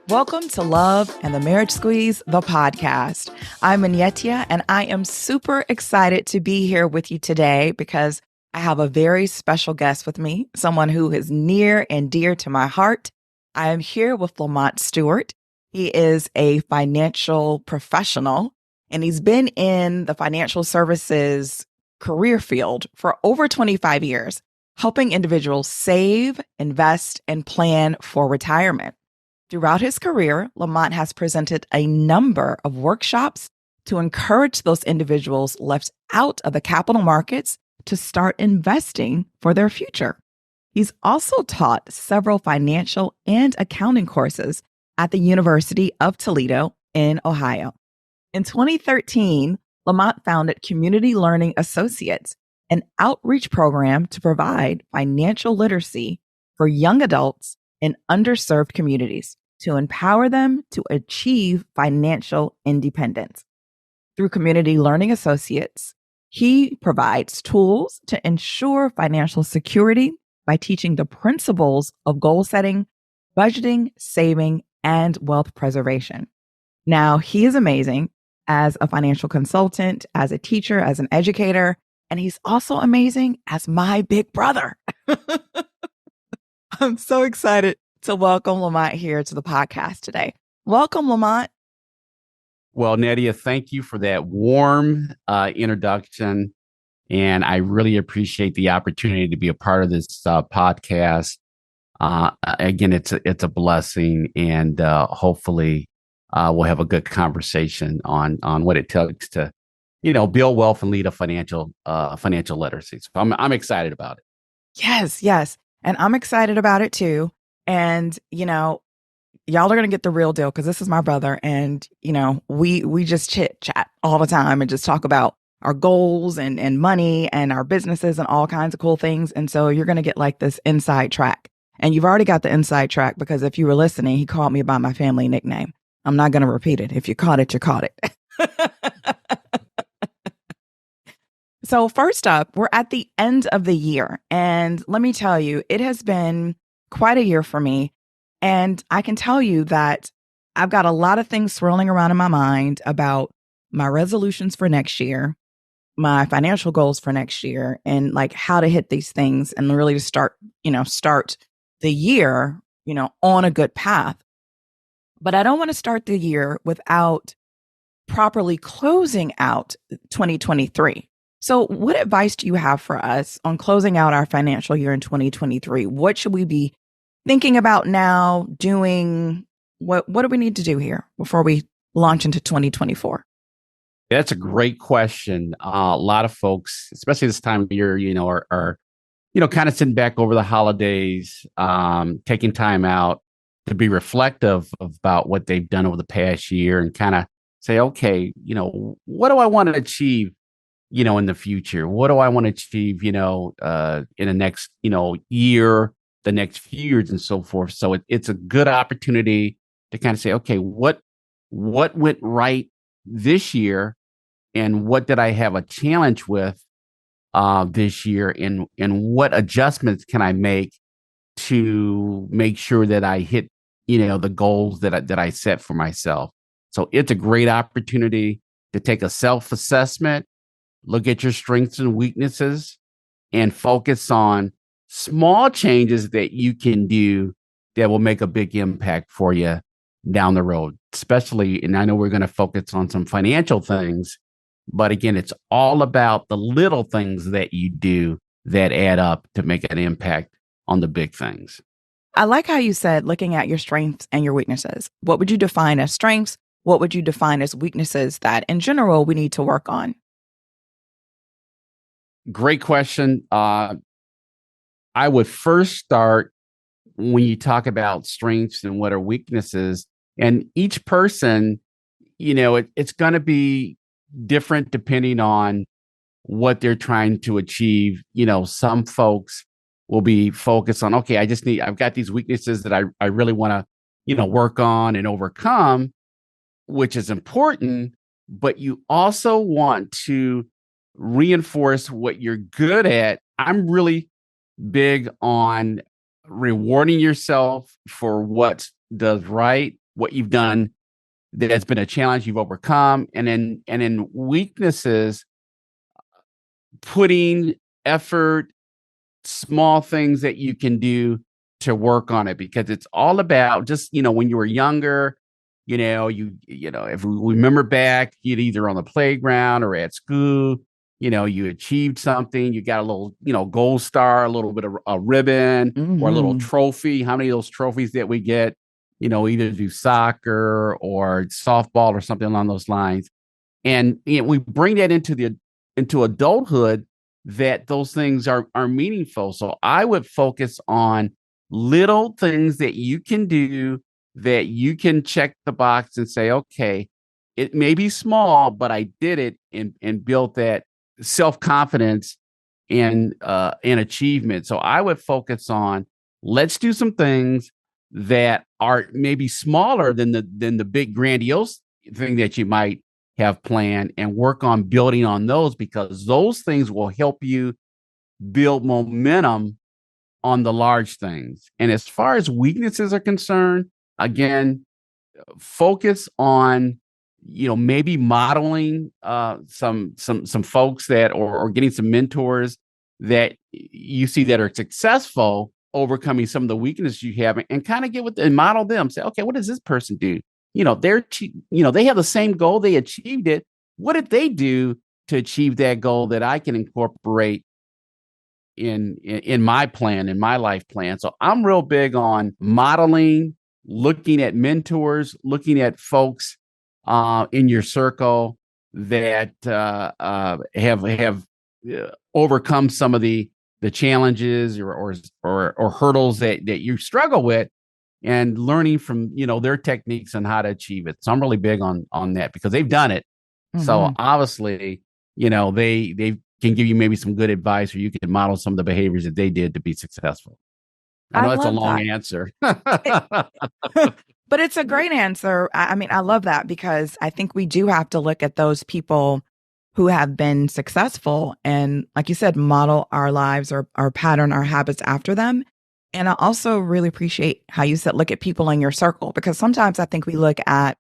Welcome to Love and the Marriage Squeeze, the podcast. I'm Anietie, and I am super excited to be here with you today because I have a very special guest with me, someone who is near and dear to my heart. I am here with LaMont Stewart. He is a financial professional, and he's been in the financial services career field for over 25 years, helping individuals save, invest, and plan for retirement. Throughout his career, LaMont has presented a number of workshops to encourage those individuals left out of the capital markets to start investing for their future. He's also taught several financial and accounting courses at the University of Toledo in Ohio. In 2013, LaMont founded Community Learning Associates, an outreach program to provide financial literacy for young adults in underserved communities to empower them to achieve financial independence. Through Community Learning Associates, he provides tools to ensure financial security by teaching the principles of goal setting, budgeting, saving, and wealth preservation. Now, he is amazing as a financial consultant, as a teacher, as an educator, and he's also amazing as my big brother. I'm so excited to welcome LaMont here to the podcast today. Welcome, LaMont. Well, Nadia, thank you for that warm introduction. And I really appreciate the opportunity to be a part of this podcast. Again, it's a blessing, and hopefully we'll have a good conversation on what it takes to, build wealth and lead a financial literacy. So I'm excited about it. Yes. And I'm excited about it too. And, y'all are going to get the real deal because this is my brother. And, we just chit chat all the time and just talk about our goals and money and our businesses and all kinds of cool things. And so you're going to get like this inside track. And you've already got the inside track because if you were listening, he called me by my family nickname. I'm not going to repeat it. If you caught it, you caught it. So first up, we're at the end of the year. And let me tell you, it has been quite a year for me. And I can tell you that I've got a lot of things swirling around in my mind about my resolutions for next year, my financial goals for next year, and like how to hit these things and really to start the year, on a good path. But I don't want to start the year without properly closing out 2023. So what advice do you have for us on closing out our financial year in 2023? What should we be thinking about now, doing? What do we need to do here before we launch into 2024? That's a great question. A lot of folks, especially this time of year, are kind of sitting back over the holidays, taking time out to be reflective about what they've done over the past year and kind of say, okay, what do I want to achieve, in the future? What do I want to achieve, in the next, year, the next few years and so forth. So it's a good opportunity to kind of say, okay, what went right this year and what did I have a challenge with this year, and what adjustments can I make to make sure that I hit, the goals that I set for myself. So it's a great opportunity to take a self-assessment, look at your strengths and weaknesses, and focus on small changes that you can do that will make a big impact for you down the road, especially, and I know we're going to focus on some financial things, but again, it's all about the little things that you do that add up to make an impact on the big things. I like how you said looking at your strengths and your weaknesses. What would you define as strengths? What would you define as weaknesses that in general we need to work on? Great question. I would first start when you talk about strengths and what are weaknesses, and each person, it's going to be different depending on what they're trying to achieve. Some folks will be focused on, okay, I've got these weaknesses that I really want to, work on and overcome, which is important, but you also want to reinforce what you're good at. I'm really big on rewarding yourself for what does right what you've done that's been a challenge you've overcome, and then weaknesses, putting effort, small things that you can do to work on it, because it's all about just, when you were younger, if we remember back, you'd either on the playground or at school, you achieved something, you got a little, gold star, a little bit of a ribbon or a little Mm-hmm. trophy. How many of those trophies that we get, either do soccer or softball or something along those lines. And we bring that into adulthood, that those things are meaningful. So I would focus on little things that you can do, that you can check the box and say, okay, it may be small, but I did it, and built that self-confidence and achievement. So I would focus on, let's do some things that are maybe smaller than the big grandiose thing that you might have planned, and work on building on those, because those things will help you build momentum on the large things. And as far as weaknesses are concerned, again, focus on, maybe modeling some folks that, or getting some mentors that you see that are successful overcoming some of the weaknesses you have, and kind of get with and model them. Say, okay, what does this person do? They have the same goal, they achieved it. What did they do to achieve that goal that I can incorporate in my plan, in my life plan? So I'm real big on modeling, looking at mentors, looking at folks in your circle that have overcome some of the challenges or hurdles that you struggle with, and learning from their techniques on how to achieve it. So I'm really big on that, because they've done it. So Mm-hmm. obviously, they can give you maybe some good advice, or you can model some of the behaviors that they did to be successful. I I know that's a love long that. answer. But it's a great answer. I mean, I love that, because I think we do have to look at those people who have been successful and, like you said, model our lives or pattern our habits after them. And I also really appreciate how you said, look at people in your circle, because sometimes I think we look at,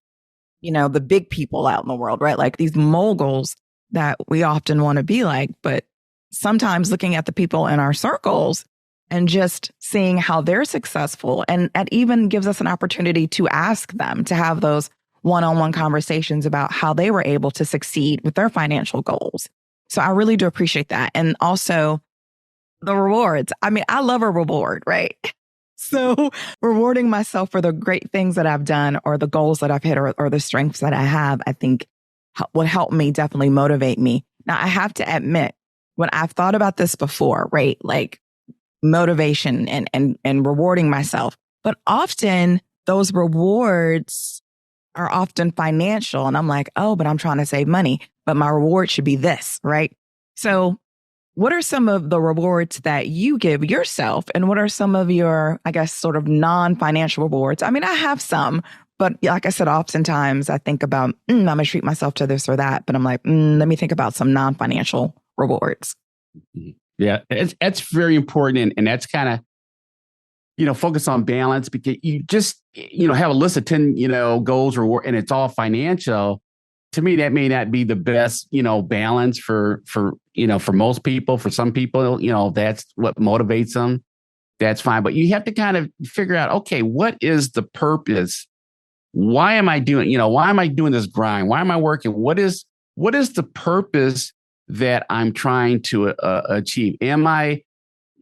the big people out in the world, right? Like these moguls that we often want to be like, but sometimes looking at the people in our circles and just seeing how they're successful, and it even gives us an opportunity to ask them, to have those one-on-one conversations about how they were able to succeed with their financial goals. So I really do appreciate that. And also the rewards. I mean, I love a reward, right? So rewarding myself for the great things that I've done, or the goals that I've hit, or the strengths that I have, I think would help me, definitely motivate me. Now, I have to admit, when I've thought about this before, right? Like motivation and rewarding myself, but often those rewards are often financial. And I'm like, oh, but I'm trying to save money, but my reward should be this, right? So what are some of the rewards that you give yourself? And what are some of your, I guess, sort of non-financial rewards? I mean, I have some, but like I said, oftentimes I think about, I'm going to treat myself to this or that. But I'm like, let me think about some non-financial rewards. Yeah, it's very important. And that's kind of, focus on balance, because you just, have a list of 10, goals and it's all financial. To me, that may not be the best, balance for most people. For some people, that's what motivates them. That's fine. But you have to kind of figure out, okay, what is the purpose? Why am I doing this grind? Why am I working? What is the purpose that I'm trying to achieve? Am I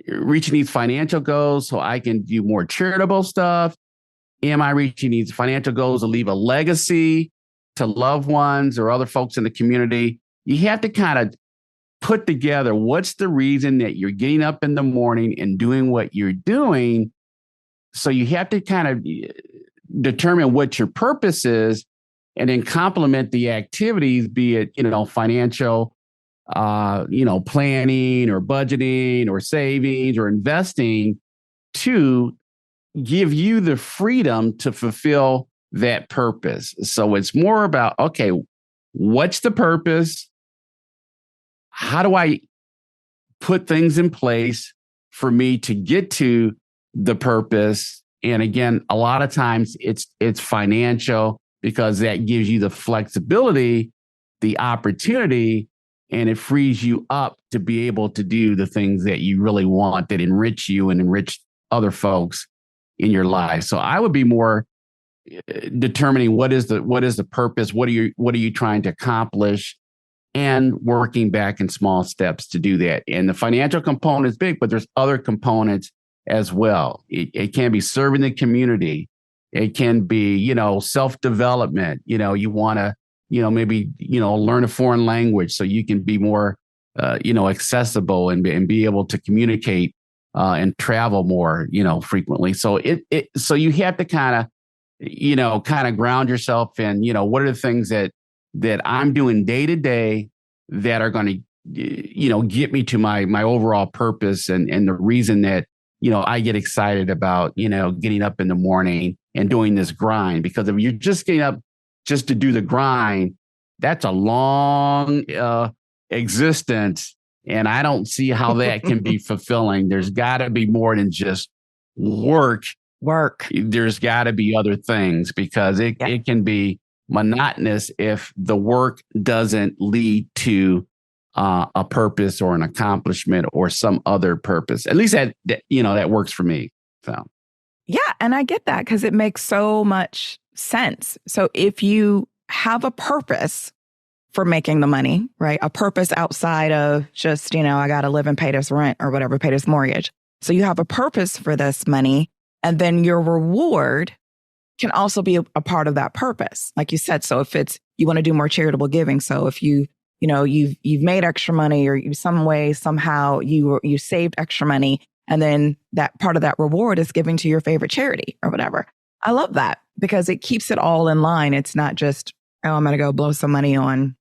reaching these financial goals so I can do more charitable stuff? Am I reaching these financial goals to leave a legacy to loved ones or other folks in the community? You have to kind of put together, what's the reason that you're getting up in the morning and doing what you're doing. So you have to kind of determine what your purpose is, and then complement the activities, be it, financial, planning or budgeting or savings or investing, to give you the freedom to fulfill that purpose. So it's more about, okay, what's the purpose? How do I put things in place for me to get to the purpose? And again, a lot of times it's financial because that gives you the flexibility, the opportunity, and it frees you up to be able to do the things that you really want that enrich you and enrich other folks in your life. So I would be more determining what is the purpose, what are you trying to accomplish, and working back in small steps to do that. And the financial component is big, but there's other components as well. It can be serving the community. It can be, self-development. You want to, maybe, learn a foreign language so you can be more, accessible and be able to communicate and travel more, frequently. So so you have to kind of ground yourself in, what are the things that I'm doing day to day that are going to, get me to my overall purpose and the reason that, I get excited about, getting up in the morning and doing this grind. Because if you're just getting up just to do the grind, that's a long existence. And I don't see how that can be fulfilling. There's got to be more than just work. There's got to be other things because it can be monotonous if the work doesn't lead to a purpose or an accomplishment or some other purpose. At least that works for me. So, yeah. And I get that because it makes so much sense. So if you have a purpose for making the money, right? A purpose outside of just, I got to live and pay this rent or whatever, pay this mortgage. So you have a purpose for this money, and then your reward can also be a part of that purpose. Like you said, so if it's, you want to do more charitable giving. So if you've made extra money or somehow you saved extra money, and then that part of that reward is giving to your favorite charity or whatever. I love that because it keeps it all in line. It's not just, I'm going to go blow some money on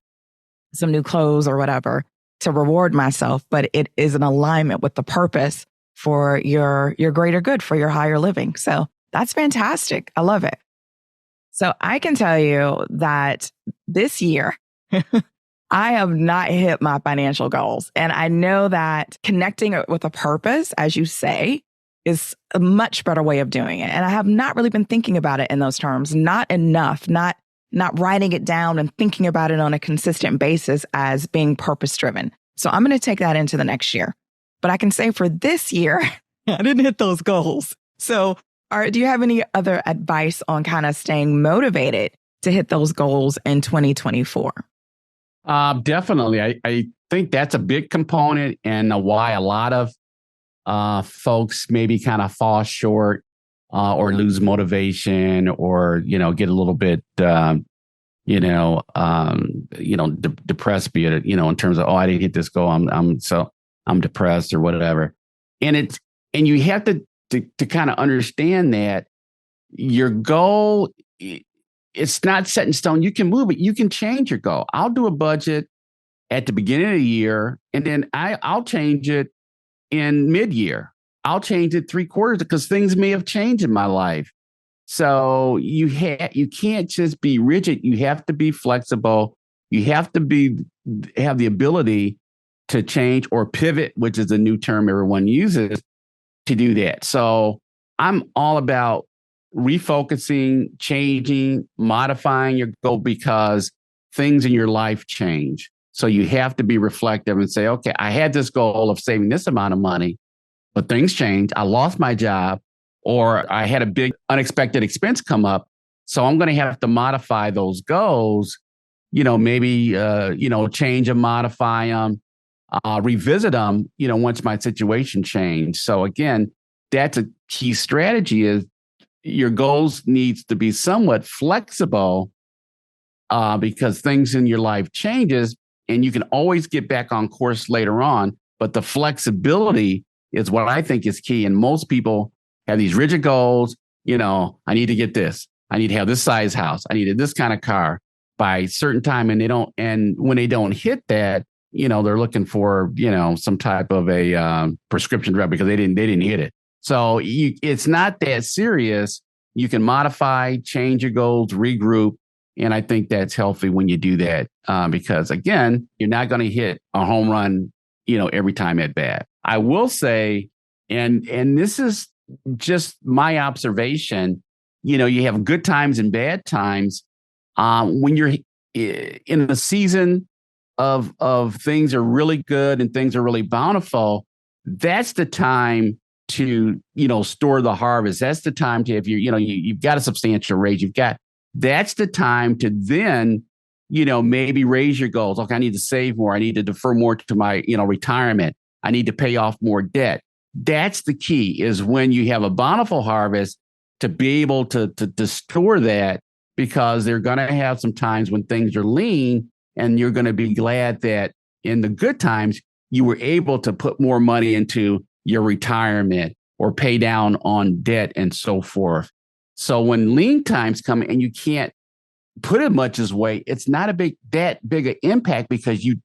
some new clothes or whatever to reward myself, but it is an alignment with the purpose for your greater good, for your higher living. So that's fantastic. I love it. So I can tell you that this year, I have not hit my financial goals. And I know that connecting it with a purpose, as you say, is a much better way of doing it. And I have not really been thinking about it in those terms, not enough, not writing it down and thinking about it on a consistent basis as being purpose driven. So I'm going to take that into the next year. But I can say for this year, I didn't hit those goals. So do you have any other advice on kind of staying motivated to hit those goals in 2024? Definitely. I think that's a big component and why a lot of folks maybe kind of fall short or lose motivation or, get a little bit, depressed, be it, in terms of, I didn't hit this goal. I'm depressed or whatever. And you have to kind of understand that your goal, it's not set in stone. You can move it. You can change your goal. I'll do a budget at the beginning of the year, and then I'll change it in mid-year. I'll change it 3/4 because things may have changed in my life. So you can't just be rigid. You have to be flexible. You have to have the ability to change or pivot, which is a new term everyone uses, to do that. So I'm all about refocusing, changing, modifying your goal because things in your life change. So you have to be reflective and say, okay, I had this goal of saving this amount of money, but things changed. I lost my job or I had a big unexpected expense come up. So I'm going to have to modify those goals, maybe, change them, modify them, revisit them, once my situation changed. So again, that's a key strategy is your goals needs to be somewhat flexible because things in your life changes and you can always get back on course later on. But the flexibility is what I think is key. And most people have these rigid goals. I need to get this. I need to have this size house. I need this kind of car by a certain time. And when they don't hit that, they're looking for, some type of a prescription drug because they didn't hit it. So it's not that serious. You can modify, change your goals, regroup. And I think that's healthy when you do that because, again, you're not going to hit a home run, every time at bat. I will say, and this is just my observation, you have good times and bad times. When you're in the season of things are really good and things are really bountiful, that's the time to, store the harvest. That's the time to, if you've got a substantial raise, that's the time to then, maybe raise your goals. Okay, I need to save more. I need to defer more to my, retirement. I need to pay off more debt. That's the key, is when you have a bountiful harvest, to be able to store that, because they're going to have some times when things are lean, and you're going to be glad that in the good times, you were able to put more money into your retirement or pay down on debt and so forth. So when lean times come and you can't put as much as way, it's not that big an impact, because you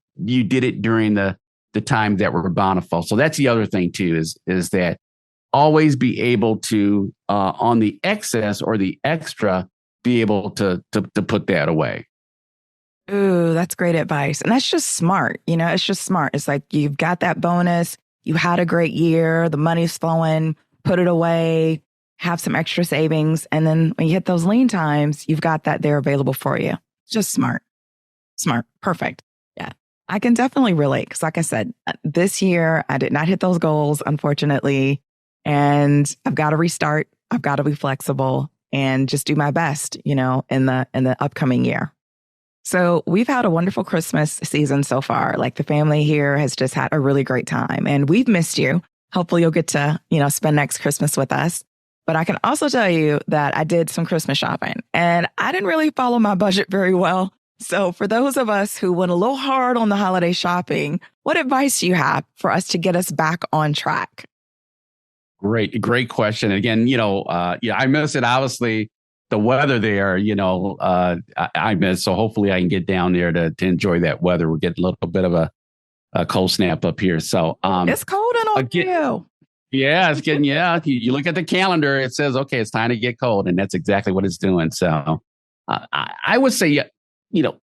did it during the time that were bountiful. So that's the other thing too, is that always be able to, on the excess or the extra, be able to put that away. Ooh, that's great advice. And that's just smart. It's just smart. It's like, you've got that bonus. You had a great year. The money's flowing. Put it away. Have some extra savings. And then when you hit those lean times, you've got that there available for you. Just smart. Smart. Perfect. Yeah. I can definitely relate, because like I said, this year I did not hit those goals, unfortunately. And I've got to restart. I've got to be flexible and just do my best, in the upcoming year. So we've had a wonderful Christmas season so far. Like, the family here has just had a really great time, and we've missed you. Hopefully you'll get to, spend next Christmas with us. But I can also tell you that I did some Christmas shopping, and I didn't really follow my budget very well. So for those of us who went a little hard on the holiday shopping, what advice do you have for us to get us back on track? Great question. Again, I miss it. Obviously, the weather there, I miss. So hopefully I can get down there to enjoy that weather. We're getting a little bit of a cold snap up here. So it's cold in Ohio. Yeah, it's getting, you look at the calendar, it says, okay, it's time to get cold. And that's exactly what it's doing. So I would say,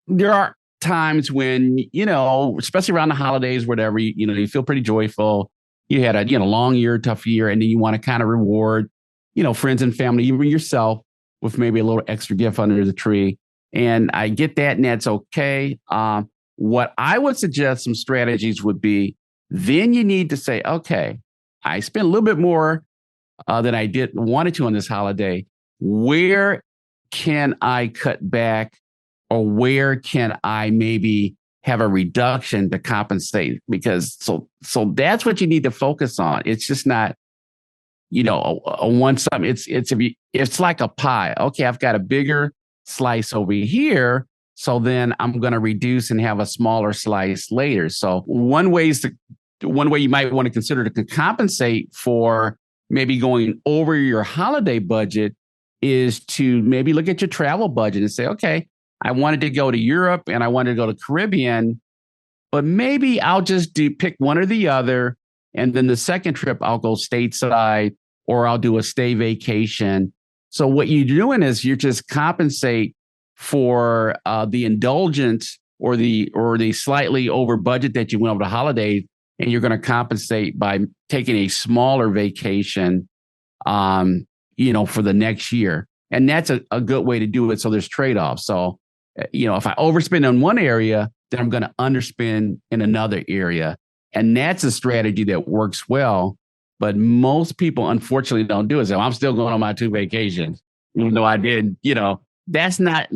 there are times when, especially around the holidays, whatever, you feel pretty joyful. You had a, long year, tough year, and then you want to kind of reward, friends and family, even yourself, with maybe a little extra gift under the tree. And I get that, and that's okay. What I would suggest some strategies would be, then you need to say, okay, I spent a little bit more than I wanted to on this holiday. Where can I cut back, or where can I maybe have a reduction to compensate? Because so that's what you need to focus on. It's just not, a one sum. It's like a pie. Okay, I've got a bigger slice over here, so then I'm going to reduce and have a smaller slice later. So one way you might want to consider to compensate for maybe going over your holiday budget is to maybe look at your travel budget and say, okay, I wanted to go to Europe and I wanted to go to Caribbean, but maybe I'll just pick one or the other. And then the second trip, I'll go stateside, or I'll do a stay vacation. So what you're doing is you're just compensate for the indulgence or the slightly over budget that you went over the holidays, and you're going to compensate by taking a smaller vacation, for the next year. And that's a good way to do it. So there's trade-offs. So, if I overspend in one area, then I'm going to underspend in another area. And that's a strategy that works well. But most people, unfortunately, don't do it. So I'm still going on my 2 vacations, even though I did, that's not.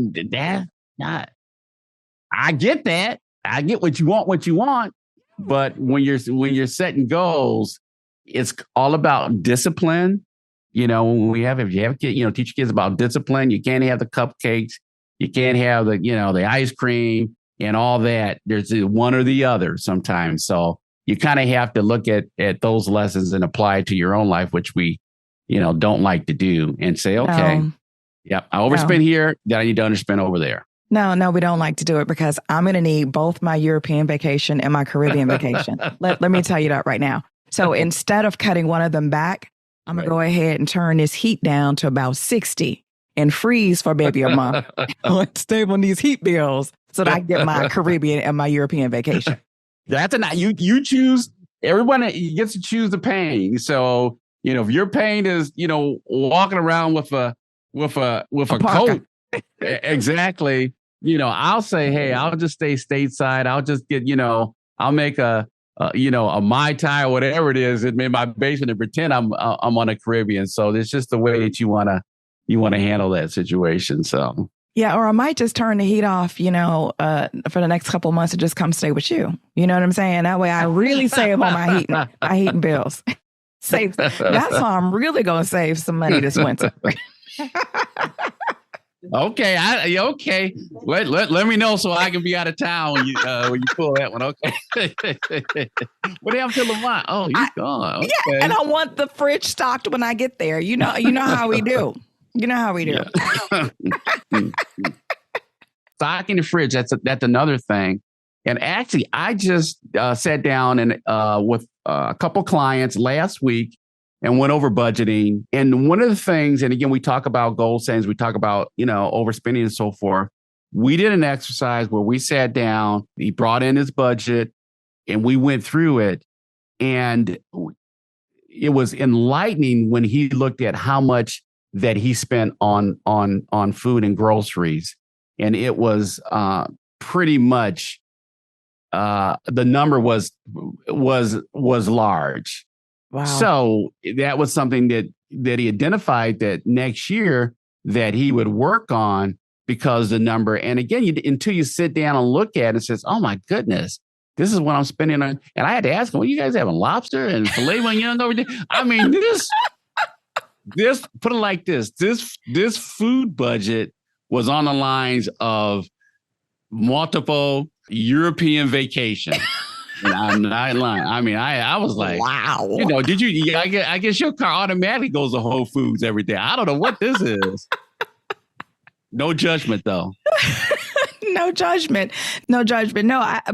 I get that. I get what you want. But when you're setting goals, it's all about discipline. If you have a kid, teach your kids about discipline. You can't have the cupcakes. You can't have the ice cream and all that. There's one or the other sometimes. So you kind of have to look at those lessons and apply it to your own life, which we, don't like to do, and say, okay, yep, I overspent here, then I need to underspend over there. No, we don't like to do it, because I'm going to need both my European vacation and my Caribbean vacation. Let me tell you that right now. So instead of cutting one of them back, I'm going to go ahead and turn this heat down to about 60 and freeze for maybe a month. Stay on these heat bills so that I can get my Caribbean and my European vacation. That's you choose. Everyone gets to choose the pain. So if your pain is, walking around with a coat, exactly, I'll say, hey, I'll just stay stateside. I'll just get, I'll make a Mai Tai or whatever it is in my basement and pretend I'm on the Caribbean. So it's just the way that you want to handle that situation. So. Yeah, or I might just turn the heat off, for the next couple of months and just come stay with you. You know what I'm saying? That way I really save on my heating bills. Save. That's how I'm really going to save some money this winter. Okay. Okay. Let me know so I can be out of town when you pull that one. Okay. What happened to LaMont? Oh, he's gone. Okay. Yeah, and I want the fridge stocked when I get there. You know how we do. You know how we do. Yeah. Stocking the fridge. That's another thing. And actually, I just sat down and with a couple clients last week and went over budgeting. And one of the things, and again, we talk about goal settings, we talk about overspending and so forth. We did an exercise where we sat down. He brought in his budget, and we went through it. And it was enlightening when he looked at how much that he spent on food and groceries. And it was pretty much the number was large. Wow. So that was something that he identified that next year that he would work on, because the number, and again, until you sit down and look at it, says, oh my goodness, this is what I'm spending on. And I had to ask him, well, you guys having lobster and filet mignon over there? I mean, this put it like this food budget was on the lines of multiple European vacation. And I'm not lying. I mean, I was like, wow. Did you? I guess your car automatically goes to Whole Foods every day. I don't know what this is. No judgment, though. No judgment. No,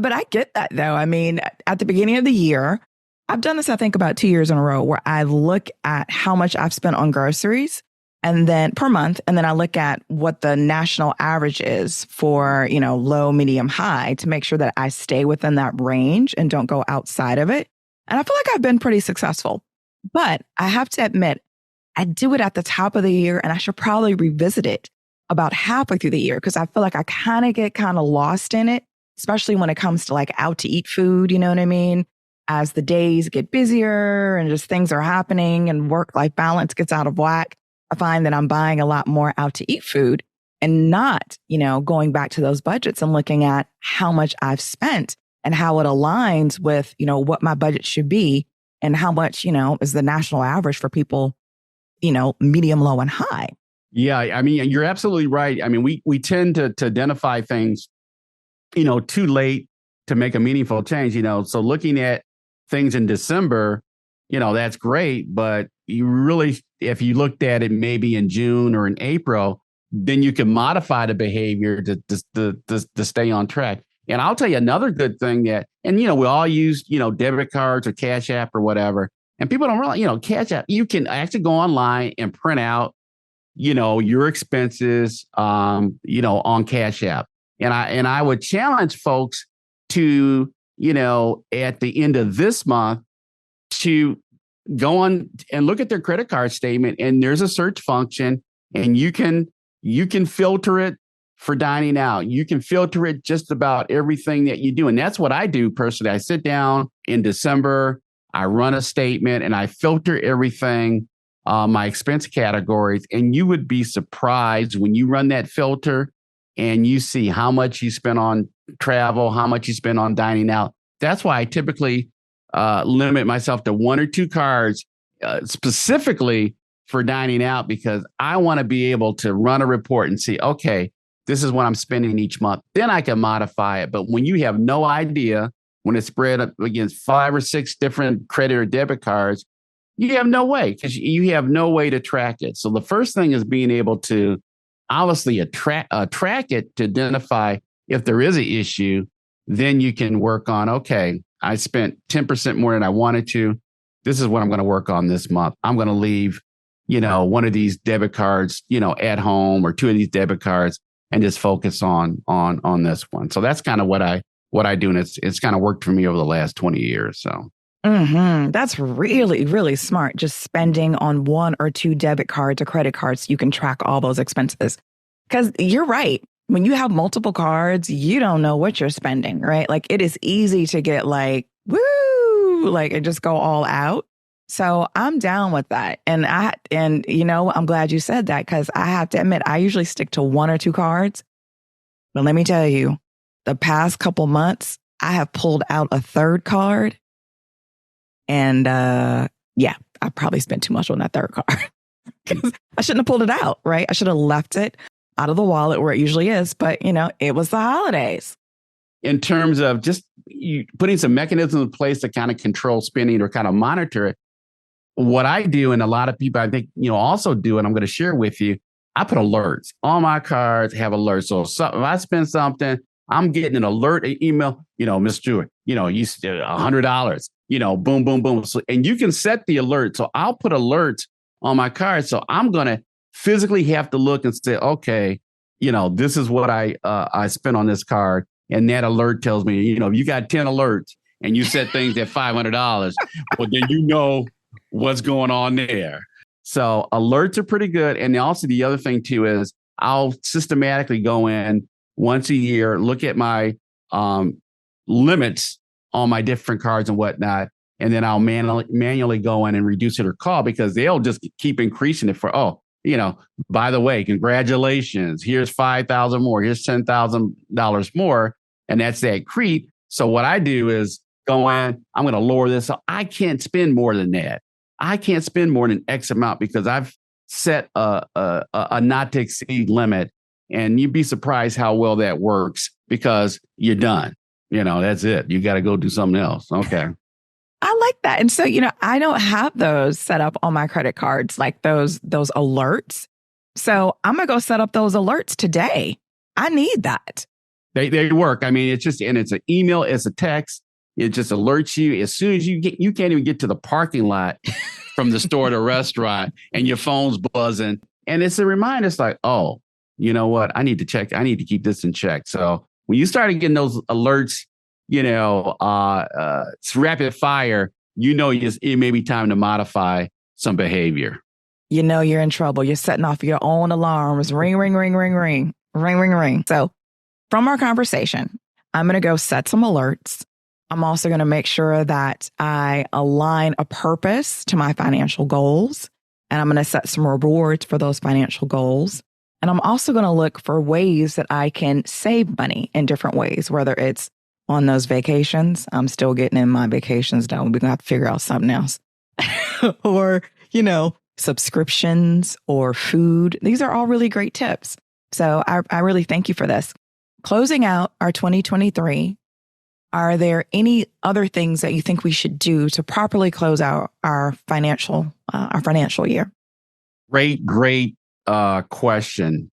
but I get that, though. I mean, at the beginning of the year, I've done this, I think, about 2 years in a row, where I look at how much I've spent on groceries and then per month. And then I look at what the national average is for, low, medium, high, to make sure that I stay within that range and don't go outside of it. And I feel like I've been pretty successful. But I have to admit, I do it at the top of the year, and I should probably revisit it about halfway through the year, because I feel like I get lost in it, especially when it comes to like out to eat food. You know what I mean? As the days get busier and just things are happening and work-life balance gets out of whack, I find that I'm buying a lot more out to eat food and not, going back to those budgets and looking at how much I've spent and how it aligns with, what my budget should be and how much, is the national average for people, medium, low, and high. Yeah, I mean, you're absolutely right. I mean, we tend to identify things, too late to make a meaningful change, So looking at things in December, that's great. But you really, if you looked at it maybe in June or in April, then you can modify the behavior to stay on track. And I'll tell you another good thing and we all use, debit cards or Cash App or whatever. And people don't realize, Cash App, you can actually go online and print out, your expenses, on Cash App. And I would challenge folks to, at the end of this month, to go on and look at their credit card statement, and there's a search function, and you can filter it for dining out. You can filter it just about everything that you do. And that's what I do personally. I sit down in December, I run a statement, and I filter everything, my expense categories. And you would be surprised when you run that filter and you see how much you spend on travel, how much you spend on dining out. That's why I typically limit myself to 1 or 2 cards specifically for dining out, because I want to be able to run a report and see, okay, this is what I'm spending each month. Then I can modify it. But when you have no idea, when it's spread up against 5 or 6 different credit or debit cards, you have no way, because you have no way to track it. So the first thing is being able to obviously track it to identify if there is an issue. Then you can work on, okay, I spent 10% more than I wanted to. This is what I'm going to work on this month. I'm going to leave, one of these debit cards, at home, or 2 of these debit cards, and just focus on this one. So that's kind of what I do. And it's kind of worked for me over the last 20 years. So. That's really, really smart. Just spending on one or two debit cards or credit cards, you can track all those expenses. Because you're right. When you have multiple cards, you don't know what you're spending, right? Like it is easy to get like, woo, like and just go all out. So I'm down with that. And I'm glad you said that because I have to admit, I usually stick to one or two cards. But let me tell you, the past couple months, I have pulled out a third card. And yeah, I probably spent too much on that third card because I shouldn't have pulled it out, right? I should have left it out of the wallet where it usually is. But, it was the holidays. In terms of just you putting some mechanisms in place to kind of control spending or kind of monitor it, what I do, and a lot of people I think, also do, and I'm going to share with you, I put alerts. All my cards have alerts. So if I spend something, I'm getting an alert email, Miss Stewart, you still $100, boom, boom, boom. So, and you can set the alert. So I'll put alerts on my card. So I'm going to physically have to look and say, okay, this is what I spent on this card. And that alert tells me, if you got 10 alerts and you set things at $500, well, then what's going on there. So alerts are pretty good. And also the other thing too is I'll systematically go in once a year, look at my limits on my different cards and whatnot. And then I'll manually go in and reduce it or call because they'll just keep increasing it for, by the way, congratulations. Here's 5,000 more. Here's $10,000 more. And that's that creep. So what I do is go in, I'm going to lower this. So I can't spend more than that. I can't spend more than X amount because I've set a not to exceed limit. And you'd be surprised how well that works because you're done. That's it. You got to go do something else. Okay. I like that. And so, I don't have those set up on my credit cards, like those alerts. So I'm going to go set up those alerts today. I need that. They work. I mean, it's an email, it's a text. It just alerts you as soon as you can't even get to the parking lot from the store to restaurant and your phone's buzzing. And it's a reminder. It's like, oh, you know what? I need to check. I need to keep this in check. So when you started getting those alerts, it's rapid fire, it may be time to modify some behavior. You're in trouble. You're setting off your own alarms. Ring, ring, ring, ring, ring, ring, ring, ring. So from our conversation, I'm going to go set some alerts. I'm also going to make sure that I align a purpose to my financial goals. And I'm going to set some rewards for those financial goals. And I'm also going to look for ways that I can save money in different ways, whether it's on those vacations. I'm still getting in my vacations done. We're going to have to figure out something else. Or, subscriptions or food. These are all really great tips. So I really thank you for this. Closing out our 2023, are there any other things that you think we should do to properly close out our financial year? Great question.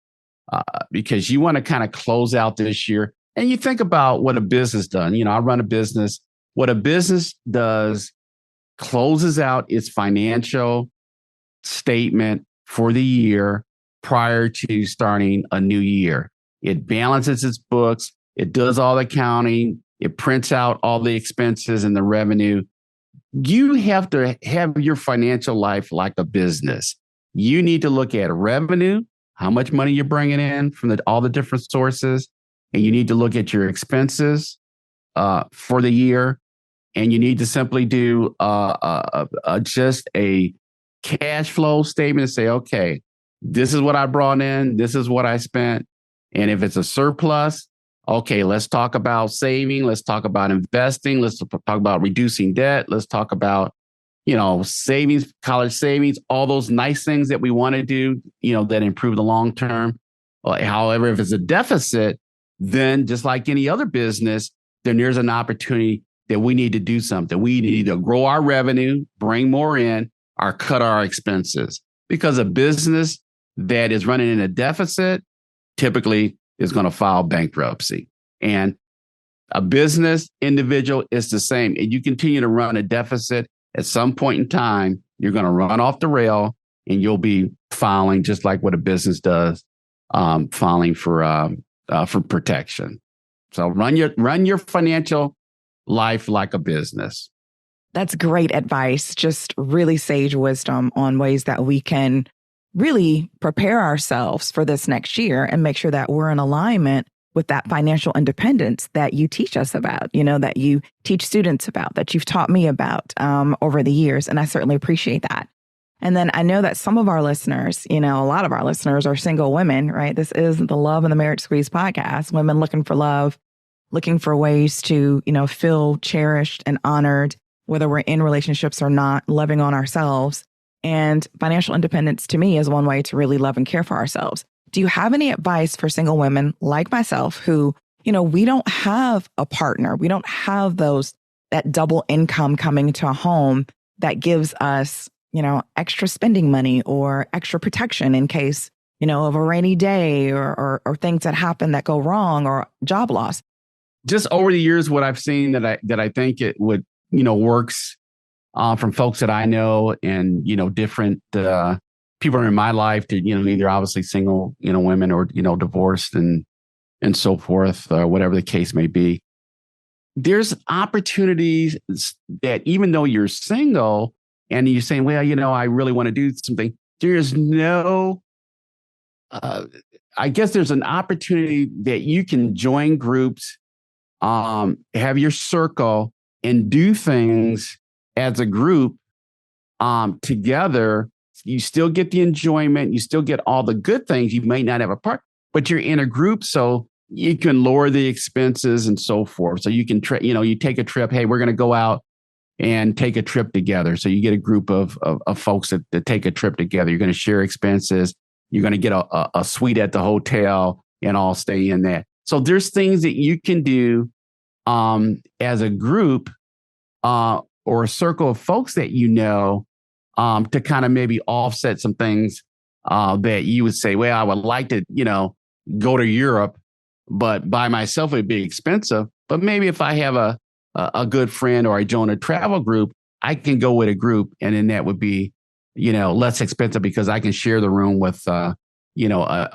Because you want to kind of close out this year and you think about what a business does. I run a business. What a business does closes out its financial statement for the year prior to starting a new year. It balances its books. It does all the accounting. It prints out all the expenses and the revenue. You have to have your financial life like a business. You need to look at revenue, how much money you're bringing in from all the different sources. And you need to look at your expenses for the year. And you need to simply do just a cash flow statement and say, okay, this is what I brought in. This is what I spent. And if it's a surplus, okay, let's talk about saving. Let's talk about investing. Let's talk about reducing debt. Let's talk about, savings, college savings, all those nice things that we want to do, that improve the long term. However, if it's a deficit, then just like any other business, then there's an opportunity that we need to do something. We need to grow our revenue, bring more in, or cut our expenses. Because a business that is running in a deficit typically is going to file bankruptcy. And a business individual is the same. And you continue to run a deficit, at some point in time, you're going to run off the rail and you'll be filing just like what a business does, filing for protection. So run your financial life like a business. That's great advice. Just really sage wisdom on ways that we can really prepare ourselves for this next year and make sure that we're in alignment with that financial independence that you teach us about, that you teach students about, that you've taught me about over the years. And I certainly appreciate that. And then I know that some of our listeners, a lot of our listeners are single women, right? This is the Love and the Marriage Squeeze podcast, women looking for love, looking for ways to, feel cherished and honored, whether we're in relationships or not, loving on ourselves. And financial independence to me is one way to really love and care for ourselves. Do you have any advice for single women like myself who, we don't have a partner, we don't have that double income coming to a home that gives us, extra spending money or extra protection in case, of a rainy day or things that happen that go wrong or job loss? Just over the years, what I've seen that I think it would, works from folks that I know and, different people in my life to, either obviously single, women or, divorced and so forth, whatever the case may be. There's opportunities that even though you're single and you're saying, well, I really want to do something, there's no, I guess there's an opportunity that you can join groups, have your circle and do things as a group together. You still get the enjoyment. You still get all the good things. You may not have a part, but you're in a group. So you can lower the expenses and so forth. So you can, you take a trip. Hey, we're going to go out and take a trip together. So you get a group of folks that take a trip together. You're going to share expenses. You're going to get a suite at the hotel and all stay in that. So there's things that you can do as a group or a circle of folks that to kind of maybe offset some things that you would say, well, I would like to, go to Europe, but by myself it'd be expensive. But maybe if I have a good friend or I join a travel group, I can go with a group, and then that would be, less expensive because I can share the room with, a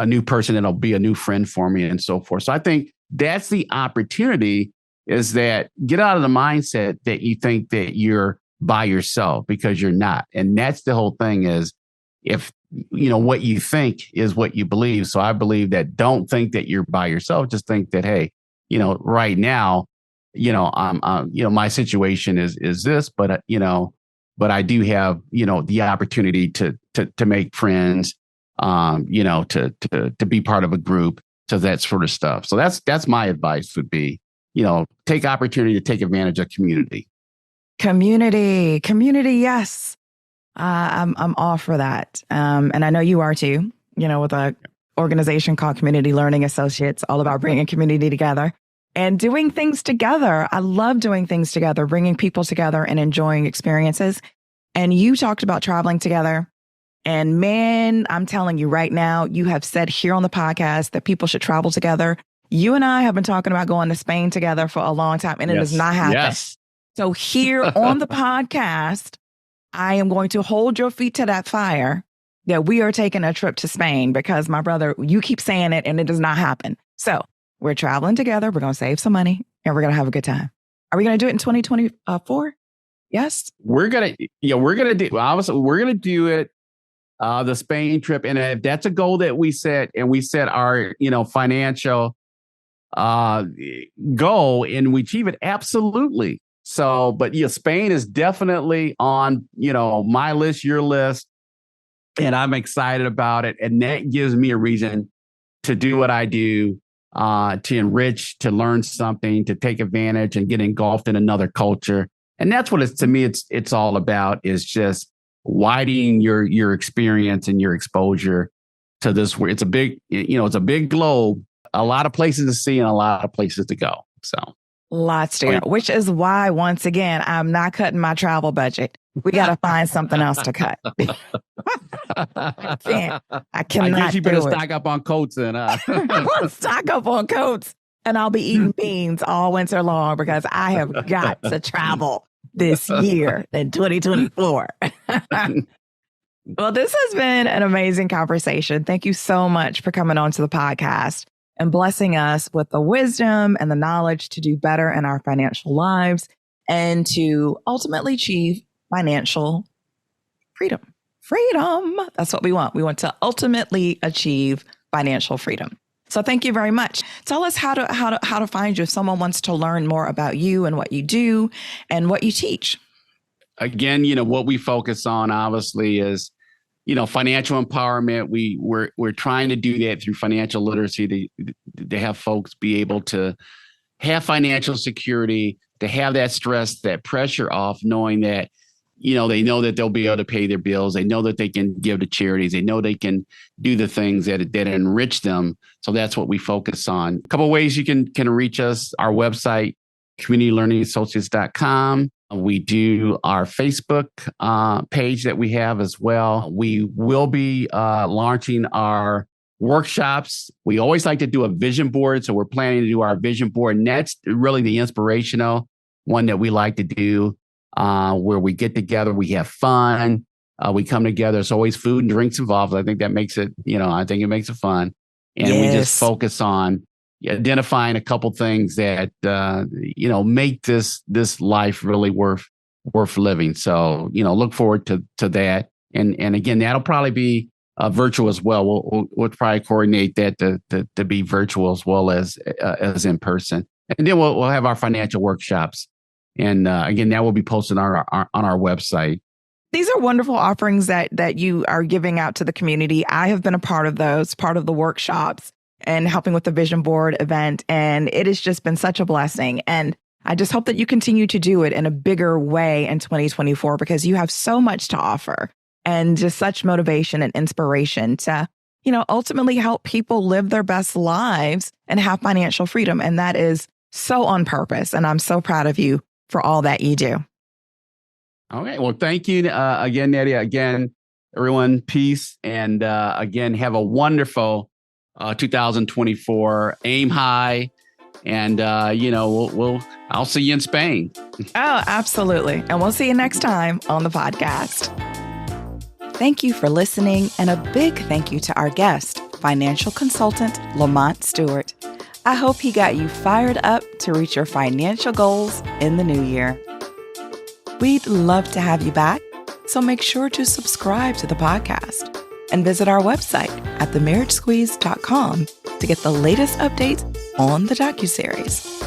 new person that'll be a new friend for me and so forth. So I think that's the opportunity, is that get out of the mindset that you think that you're by yourself, because you're not. And that's the whole thing, is if, what you think is what you believe. So I believe that don't think that you're by yourself. Just think that, hey, right now, I'm, my situation is this, but, but I do have, the opportunity to make friends, to be part of a group, to that sort of stuff. So that's my advice would be, take opportunity to take advantage of community. Community. Yes. I'm all for that. And I know you are too, with a organization called Community Learning Associates, all about bringing community together and doing things together. I love doing things together, bringing people together and enjoying experiences. And you talked about traveling together. And man, I'm telling you right now, you have said here on the podcast that people should travel together. You and I have been talking about going to Spain together for a long time, and it has not happened. Yes. So here on the podcast, I am going to hold your feet to that fire that we are taking a trip to Spain, because my brother, you keep saying it and it does not happen. So we're traveling together. We're going to save some money and we're going to have a good time. Are we going to do it in 2024? Yes. We're going to do it. The Spain trip. And if that's a goal that we set, and we set our, financial goal and we achieve it, absolutely. So, but Spain is definitely on, my list, your list, and I'm excited about it. And that gives me a reason to do what I do, to enrich, to learn something, to take advantage and get engulfed in another culture. And that's what to me, it's all about, is just widening your experience and your exposure to this. Where it's a big, it's a big globe, a lot of places to see and a lot of places to go. So. Lots to go, which is why, once again, I'm not cutting my travel budget. We got to find something else to cut. I can't. I cannot. I guess you better stock up on coats then. Stock up on coats, and I'll be eating beans all winter long, because I have got to travel this year in 2024. Well, this has been an amazing conversation. Thank you so much for coming on to the podcast and blessing us with the wisdom and the knowledge to do better in our financial lives. and to ultimately achieve financial freedom. Freedom. That's what we want. We want to ultimately achieve financial freedom. So thank you very much. Tell us how to find you if someone wants to learn more about you and what you do and what you teach. Again, what we focus on obviously is, financial empowerment. We're trying to do that through financial literacy to have folks be able to have financial security, to have that stress, that pressure off, knowing that, they know that they'll be able to pay their bills. They know that they can give to charities. They know they can do the things that enrich them. So that's what we focus on. A couple of ways you can reach us: our website, communitylearningassociates.com. We do our Facebook page that we have as well. We will be launching our workshops. We always like to do a vision board. So we're planning to do our vision board. And that's really the inspirational one that we like to do, where we get together, we have fun, we come together. There's always food and drinks involved. I think that makes it, I think it makes it fun. And we just focus on identifying a couple things that, make this life really worth living. So, look forward to that. And again, that'll probably be virtual as well. We'll probably coordinate that to be virtual as well as in person. And then we'll have our financial workshops. And again, that will be posted on our website. These are wonderful offerings that you are giving out to the community. I have been a part of those, part of the workshops and helping with the vision board event. And it has just been such a blessing. And I just hope that you continue to do it in a bigger way in 2024, because you have so much to offer and just such motivation and inspiration to, ultimately help people live their best lives and have financial freedom. And that is so on purpose. And I'm so proud of you for all that you do. Okay. Well, thank you again, Nadia. Again, everyone, peace. And again, have a wonderful 2024. Aim high. And, I'll see you in Spain. Oh, absolutely. And we'll see you next time on the podcast. Thank you for listening. And a big thank you to our guest, financial consultant LaMont Stewart. I hope he got you fired up to reach your financial goals in the new year. We'd love to have you back, so make sure to subscribe to the podcast and visit our website at themarriagesqueeze.com to get the latest updates on the docuseries.